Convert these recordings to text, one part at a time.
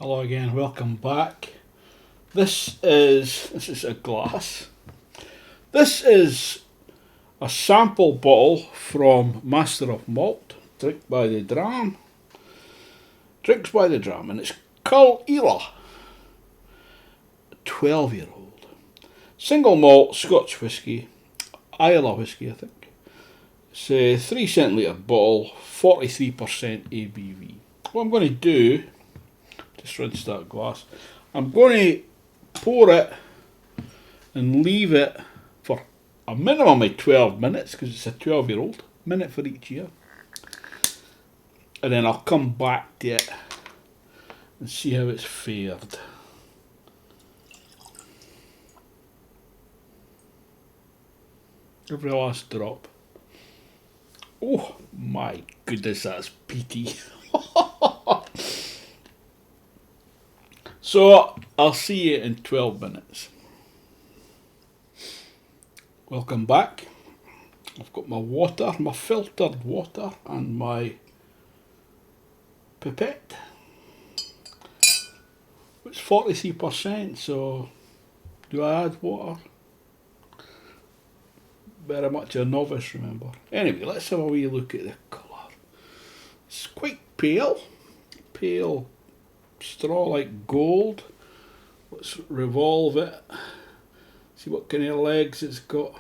Hello again, welcome back. This is a glass. This is a sample bottle from Master of Malt, Drinks by the Dram, and it's Caol Ila, 12-year-old. Single malt Scotch whisky, Islay whisky I think. It's a 3 centilitre bottle, 43% ABV. What I'm going to do, just rinse that glass, I'm going to pour it and leave it for a minimum of 12 minutes because it's a 12-year-old, minute for each year. And then I'll come back to it and see how it's fared. Every last drop. Oh my goodness, that's peaty. So I'll see you in 12 minutes. Welcome back. I've got my water, my filtered water, and my pipette. It's 43%, so do I add water? Very much a novice, remember. Anyway, let's have a wee look at the colour. It's quite pale, straw-like gold. Let's revolve it. See what kind of legs it's got.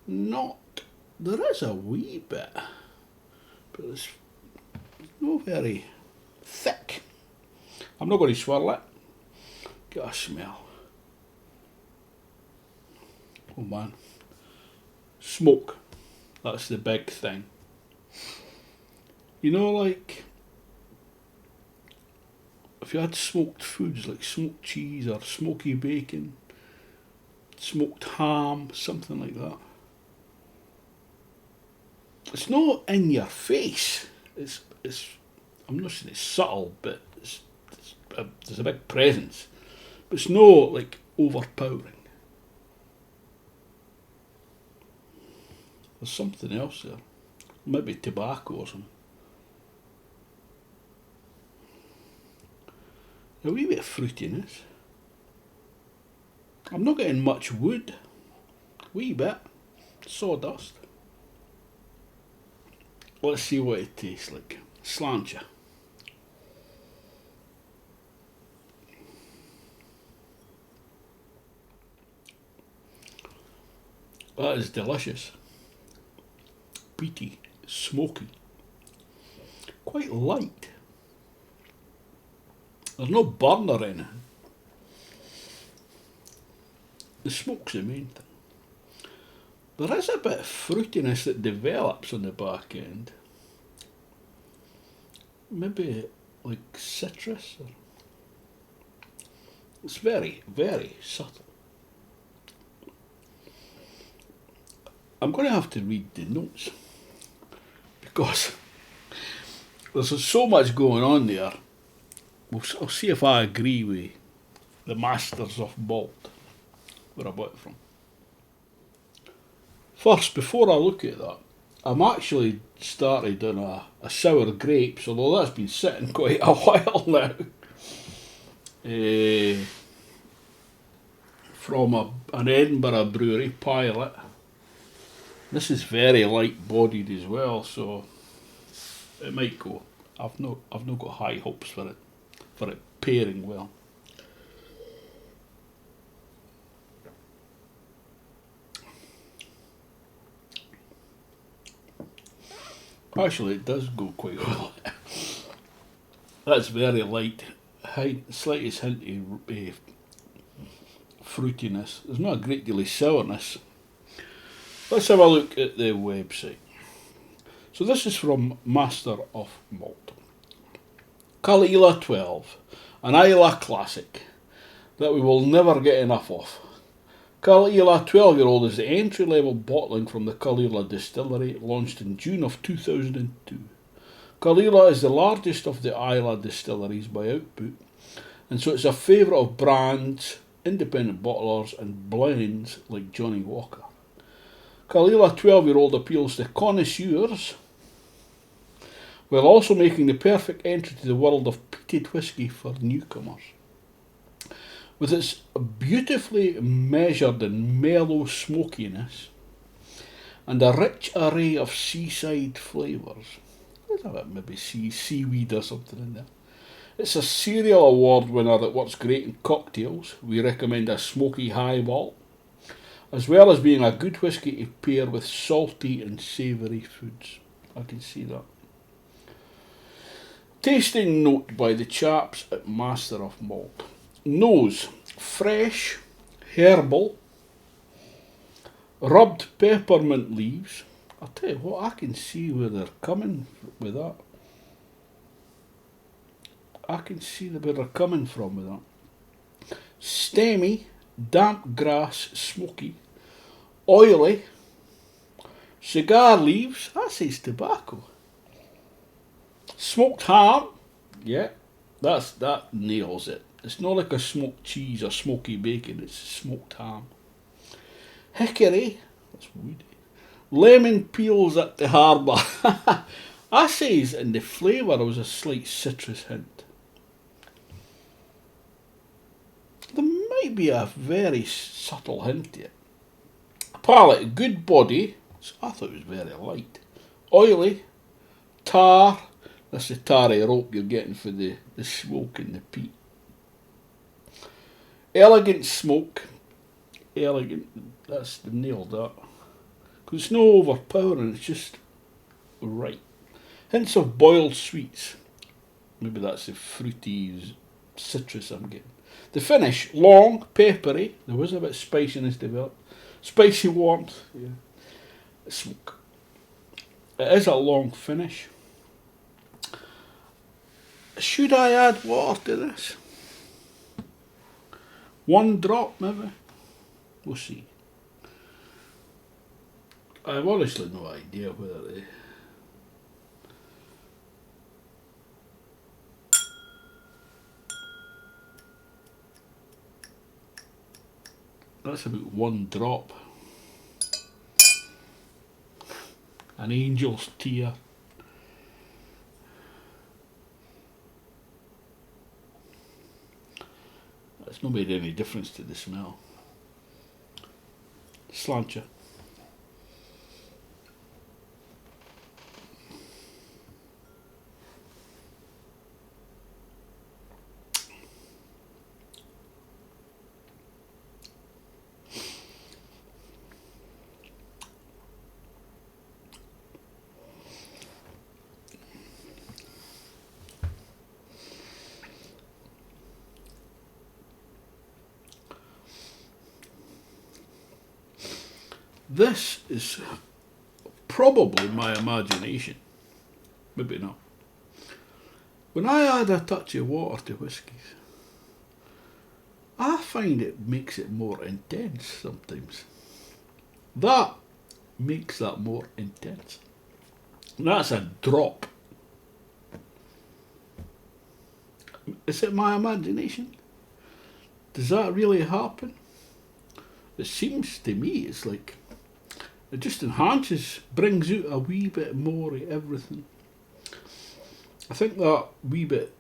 There is a wee bit, but it's not very thick. I'm not going to swirl it. Get a smell. Oh man. Smoke. That's the big thing. You know, like, if you had smoked foods like smoked cheese or smoky bacon, smoked ham, something like that. It's not in your face. It's I'm not saying it's subtle, but there's a big presence. But it's no like overpowering. There's something else there. Maybe tobacco or something. A wee bit of fruitiness. I'm not getting much wood. Wee bit. Sawdust. Let's see what it tastes like. Sláinte. That is delicious. Peaty, smoky. Quite light. There's no burner in it. The smoke's the main thing. There is a bit of fruitiness that develops on the back end. Maybe like citrus. It's very, very subtle. I'm going to have to read the notes because there's so much going on there. I'll see if I agree with the Masters of Malt, where I bought it from. First, before I look at that, I'm actually started on a sour grapes, although that's been sitting quite a while now. From an Edinburgh brewery, Pilot. This is very light bodied as well, so it might go. I've not got high hopes for it pairing well. Actually, it does go quite well. That's very light, slightest hint of fruitiness. There's not a great deal of sourness. Let's have a look at the website. So this is from Master of Malt. Caol Ila 12, an Islay classic that we will never get enough of. Caol Ila 12-year-old is the entry-level bottling from the Caol Ila distillery, launched in June of 2002. Caol Ila is the largest of the Islay distilleries by output, and so it's a favourite of brands, independent bottlers and blends like Johnnie Walker. Caol Ila 12-year-old appeals to connoisseurs while also making the perfect entry to the world of peated whisky for newcomers. With its beautifully measured and mellow smokiness and a rich array of seaside flavours. There's a bit maybe seaweed or something in there. It's a serial award winner that works great in cocktails. We recommend a smoky highball, as well as being a good whisky to pair with salty and savoury foods. I can see that. Tasting note by the chaps at Master of Malt. Nose, fresh, herbal, rubbed peppermint leaves. I'll tell you what, I can see where they're coming with that. I can see where they're coming from with that. Stemmy, damp grass, smoky, oily, cigar leaves, that says tobacco. Smoked ham, yeah, that nails it. It's not like a smoked cheese or smoky bacon, it's smoked ham. Hickory, that's woody. Lemon peels at the harbour. I says in the flavour there was a slight citrus hint. There might be a very subtle hint to it. Palate, good body, I thought it was very light. Oily, tar, that's the tarry rope you're getting for the smoke and the peat. Elegant smoke, elegant, that's nailed that. Because it's no overpowering, it's just right. Hints of boiled sweets, maybe that's the fruity citrus I'm getting. The finish, long, peppery, there was a bit of spiciness developed. Spicy warmth, yeah. Smoke. It is a long finish. Should I add water to this? 1 drop maybe? We'll see. I have honestly no idea whether they... That's about 1 drop. An angel's tear. It's not made any difference to the smell. Slancher. This is probably my imagination, maybe not. When I add a touch of water to whiskies, I find it makes it more intense sometimes. That makes that more intense. And that's a drop. Is it my imagination? Does that really happen? It seems to me it's like it just enhances, brings out a wee bit more of everything. I think that wee bit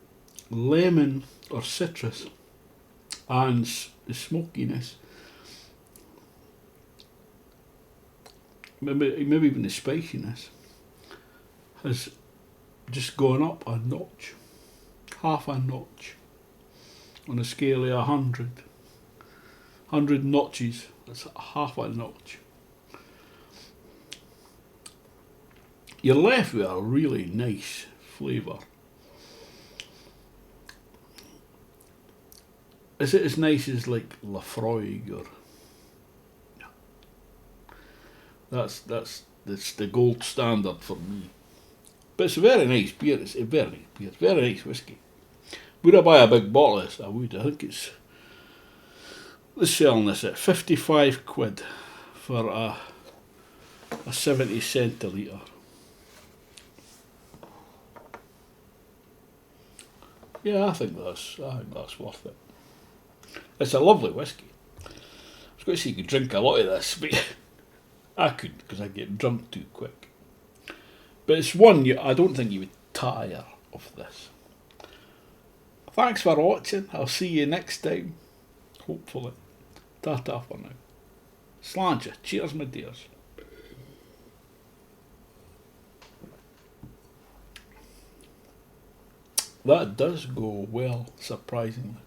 lemon or citrus and the smokiness, maybe even the spiciness, has just gone up a notch, half a notch, on a scale of 100. 100 notches, that's half a notch. You're left with a really nice flavour. Is it as nice as like Lafroig or? That's the gold standard for me. But it's a very nice beer. It's a very nice beer. It's very nice whiskey. Would I buy a big bottle of this? I would. I think it's. They're selling this at 55 quid for a 70 centilitre. Yeah, I think that's worth it. It's a lovely whiskey. I was going to say you could drink a lot of this, but I couldn't because I get drunk too quick. But it's one I don't think you would tire of this. Thanks for watching. I'll see you next time. Hopefully. Ta-ta for now. Slàinte. Cheers, my dears. That does go well, surprisingly.